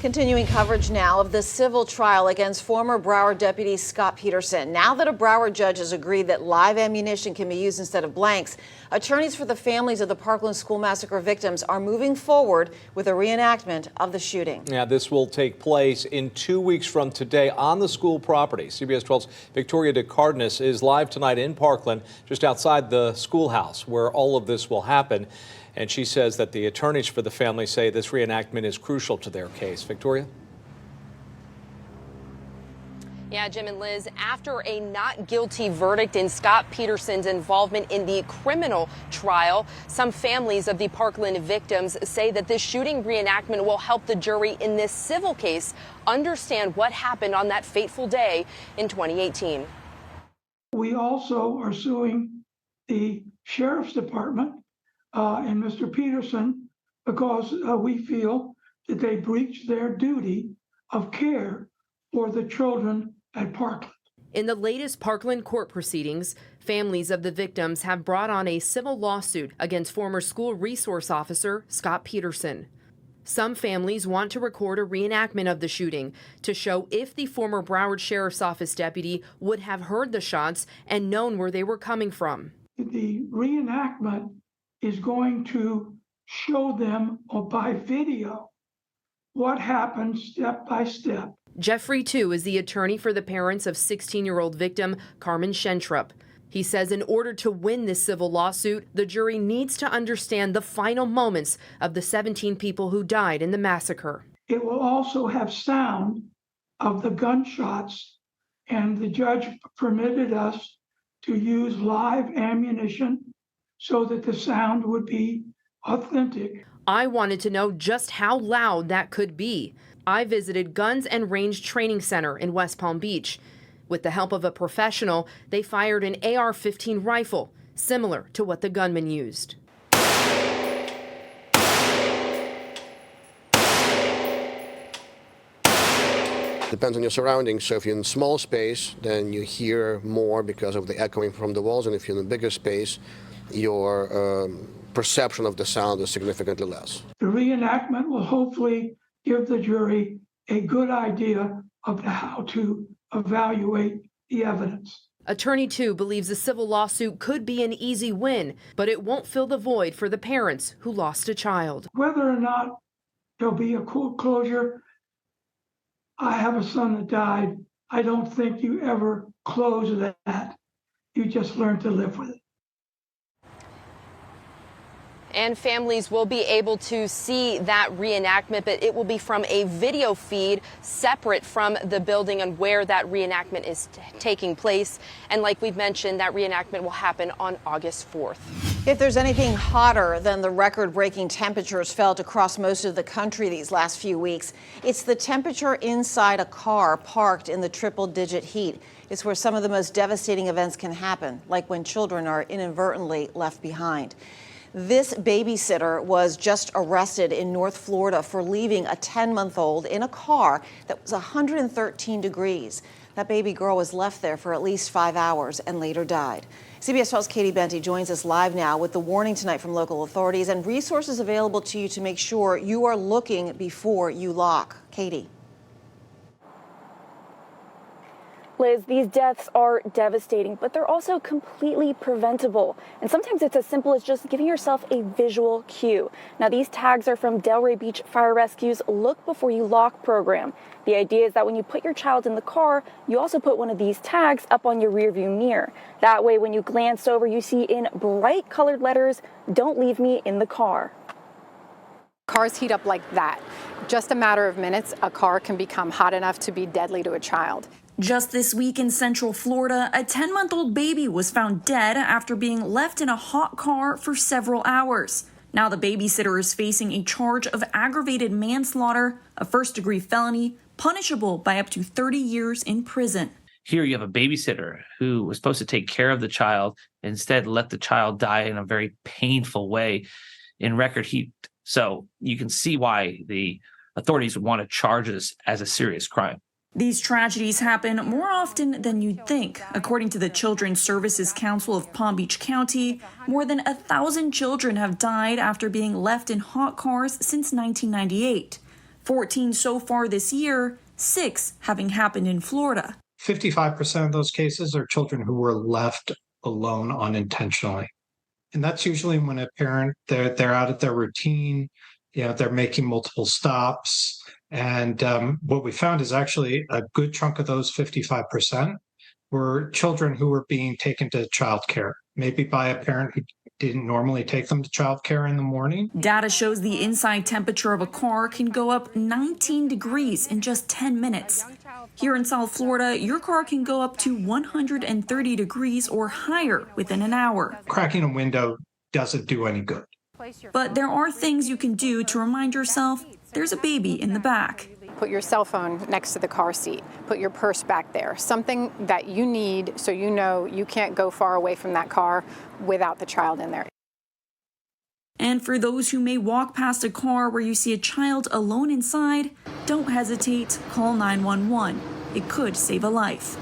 Continuing coverage now of the civil trial against former Broward deputy Scot Peterson. Now that a Broward judge has agreed that live ammunition can be used instead of blanks, attorneys for the families of the Parkland school massacre victims are moving forward with a reenactment of the shooting. Yeah, this will take place in 2 weeks from today on the school property. CBS 12's Victoria DeCardenas is live tonight in Parkland, just outside the schoolhouse where all of this will happen. And she says that the attorneys for the family say this reenactment is crucial to their case. Victoria? Yeah, Jim and Liz, after a not guilty verdict in Scot Peterson's involvement in the criminal trial, some families of the Parkland victims say that this shooting reenactment will help the jury in this civil case understand what happened on that fateful day in 2018. We also are suing the sheriff's department and Mr. Peterson because we feel that they breached their duty of care for the children at Parkland. In the latest Parkland court proceedings, families of the victims have brought on a civil lawsuit against former school resource officer Scot Peterson. Some families want to record a reenactment of the shooting to show if the former Broward Sheriff's Office deputy would have heard the shots and known where they were coming from. The reenactment is going to show them by video what happened step by step. Jeffrey, too, is the attorney for the parents of 16-year-old victim Carmen Shentrup. He says in order to win this civil lawsuit, the jury needs to understand the final moments of the 17 people who died in the massacre. It will also have sound of the gunshots, and the judge permitted us to use live ammunition so that the sound would be authentic. I wanted to know just how loud that could be. I visited Guns and Range Training Center in West Palm Beach. With the help of a professional, they fired an AR-15 rifle, similar to what the gunman used. Depends on your surroundings. So if you're in a small space, then you hear more because of the echoing from the walls. And if you're in a bigger space, your perception of the sound is significantly less. The reenactment will hopefully give the jury a good idea of how to evaluate the evidence. Attorney 2 believes the civil lawsuit could be an easy win, but it won't fill the void for the parents who lost a child. Whether or not there'll be a court closure, I have a son that died. I don't think you ever close that. You just learn to live with it. And families will be able to see that reenactment, but it will be from a video feed separate from the building and where that reenactment is taking place. And like we've mentioned, that reenactment will happen on August 4th. If there's anything hotter than the record-breaking temperatures felt across most of the country these last few weeks, it's the temperature inside a car parked in the triple-digit heat. It's where some of the most devastating events can happen, like when children are inadvertently left behind. This babysitter was just arrested in North Florida for leaving a 10-month-old in a car that was 113 degrees. That baby girl was left there for at least 5 hours and later died. CBS 12's Katie Benty joins us live now with the warning tonight from local authorities and resources available to you to make sure you are looking before you lock. Katie. Liz, these deaths are devastating, but they're also completely preventable. And sometimes it's as simple as just giving yourself a visual cue. Now, these tags are from Delray Beach Fire Rescue's Look Before You Lock program. The idea is that when you put your child in the car, you also put one of these tags up on your rearview mirror. That way, when you glance over, you see in bright colored letters, "Don't leave me in the car." Cars heat up like that. Just a matter of minutes, a car can become hot enough to be deadly to a child. Just this week in Central Florida, a 10-month-old baby was found dead after being left in a hot car for several hours. Now the babysitter is facing a charge of aggravated manslaughter, a first-degree felony, punishable by up to 30 years in prison. Here you have a babysitter who was supposed to take care of the child, instead let the child die in a very painful way in record heat. So you can see why the authorities would want to charge this as a serious crime. These tragedies happen more often than you'd think. According to the Children's Services Council of Palm Beach County, more than 1,000 children have died after being left in hot cars since 1998. 14 so far this year, 6 having happened in Florida. 55% of those cases are children who were left alone unintentionally. And that's usually when a parent, they're out of their routine, they're making multiple stops. And what we found is actually a good chunk of those 55% were children who were being taken to childcare, maybe by a parent who didn't normally take them to childcare in the morning. Data shows the inside temperature of a car can go up 19 degrees in just 10 minutes. Here in South Florida, your car can go up to 130 degrees or higher within an hour. Cracking a window doesn't do any good. But there are things you can do to remind yourself there's a baby in the back. Put your cell phone next to the car seat. Put your purse back there. Something that you need so you know you can't go far away from that car without the child in there. And for those who may walk past a car where you see a child alone inside, don't hesitate. Call 911. It could save a life.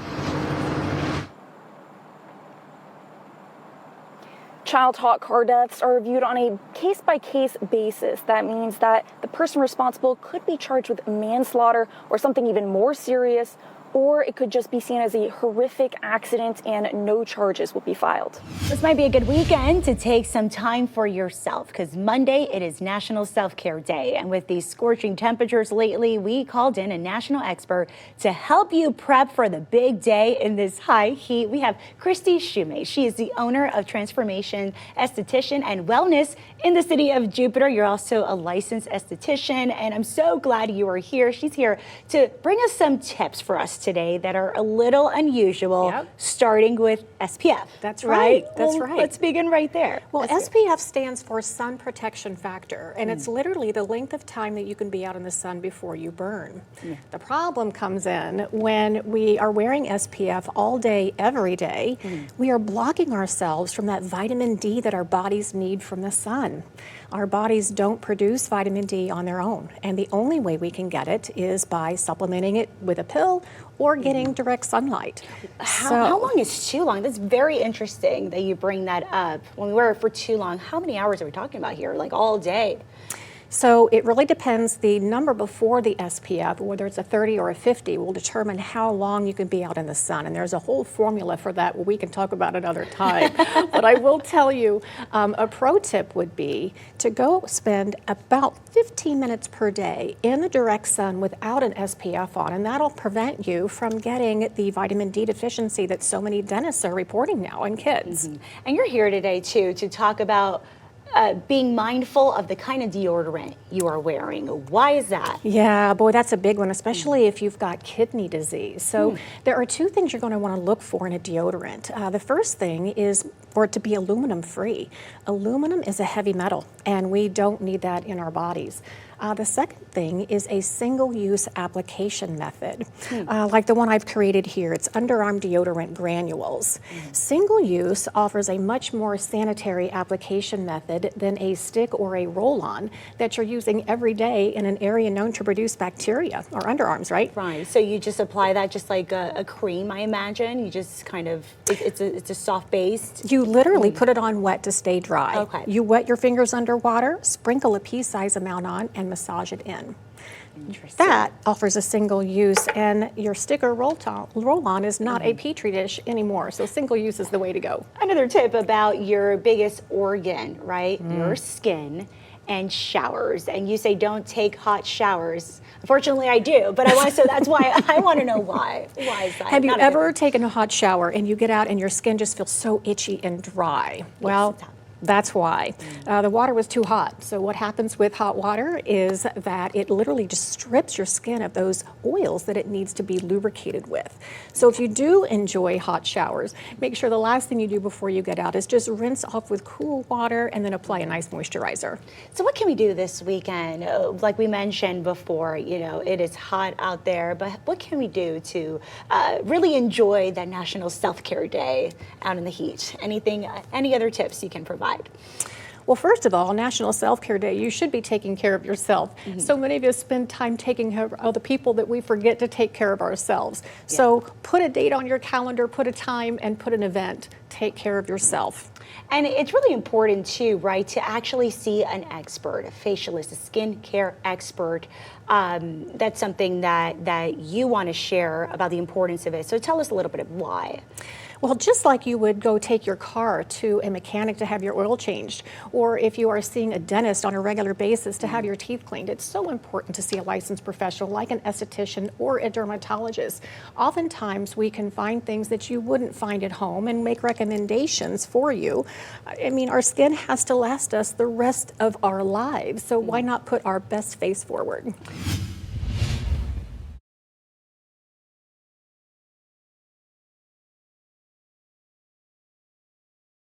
Child hot car deaths are reviewed on a case-by-case basis. That means that the person responsible could be charged with manslaughter or something even more serious, or it could just be seen as a horrific accident and no charges will be filed. This might be a good weekend to take some time for yourself, because Monday it is National Self-Care Day. And with these scorching temperatures lately, we called in a national expert to help you prep for the big day in this high heat. We have Christy Shumate. She is the owner of Transformation Esthetician and Wellness in the city of Jupiter. You're also a licensed esthetician, and I'm so glad you are here. She's here to bring us some tips for us today that are a little unusual, starting with SPF. That's right. That's well, right. Let's begin right there. Well, SPF stands for sun protection factor, and it's literally the length of time that you can be out in the sun before you burn. The problem comes in when we are wearing SPF all day, every day. We are blocking ourselves from that vitamin D that our bodies need from the sun. Our bodies don't produce vitamin D on their own, and the only way we can get it is by supplementing it with a pill or getting direct sunlight. How long is too long? That's very interesting that you bring that up. When we wear it for too long, how many hours are we talking about here? Like all day? So it really depends. The number before the SPF, whether it's a 30 or a 50, will determine how long you can be out in the sun. And there's a whole formula for that we can talk about another time. But I will tell you, a pro tip would be to go spend about 15 minutes per day in the direct sun without an SPF on. And that'll prevent you from getting the vitamin D deficiency that so many dentists are reporting now in kids. And you're here today, too, to talk about being mindful of the kind of deodorant you are wearing. Why is that? Yeah, boy, that's a big one, especially if you've got kidney disease. So there are two things you're going to want to look for in a deodorant. The first thing is for it to be aluminum free. Aluminum is a heavy metal, and we don't need that in our bodies. The second thing is a single-use application method, like the one I've created here. It's underarm deodorant granules. Single-use offers a much more sanitary application method than a stick or a roll-on that you're using every day in an area known to produce bacteria, or underarms, right? Right. So you just apply that just like a cream, I imagine. You just kind of, it's a soft base. You literally put it on wet to stay dry. Okay. You wet your fingers under water, sprinkle a pea-size amount on, and massage it in. That offers a single use, and your stick or roll-on is not a petri dish anymore, so single use is the way to go. Another tip about your biggest organ, right? Your skin and showers. And you say don't take hot showers. Unfortunately, I do, but so that's why I want to know why. Why is that? Have you ever taken a hot shower and you get out and your skin just feels so itchy and dry? Well, that's why. The water was too hot. So what happens with hot water is that it literally just strips your skin of those oils that it needs to be lubricated with. So if you do enjoy hot showers, make sure the last thing you do before you get out is just rinse off with cool water and then apply a nice moisturizer. So what can we do this weekend? Like we mentioned before, it is hot out there, but what can we do to really enjoy that National Self-Care Day out in the heat? Any other tips you can provide? Well, first of all, National Self-Care Day, you should be taking care of yourself. So many of us spend time taking care of other people that we forget to take care of ourselves. So put a date on your calendar, put a time, and put an event. Take care of yourself. And it's really important too, right, to actually see an expert, a facialist, a skincare expert. That's something that you want to share about the importance of it. So tell us a little bit of why. Well, just like you would go take your car to a mechanic to have your oil changed, or if you are seeing a dentist on a regular basis to have your teeth cleaned, it's so important to see a licensed professional like an esthetician or a dermatologist. Oftentimes, we can find things that you wouldn't find at home and make recommendations for you. I mean, our skin has to last us the rest of our lives, so why not put our best face forward?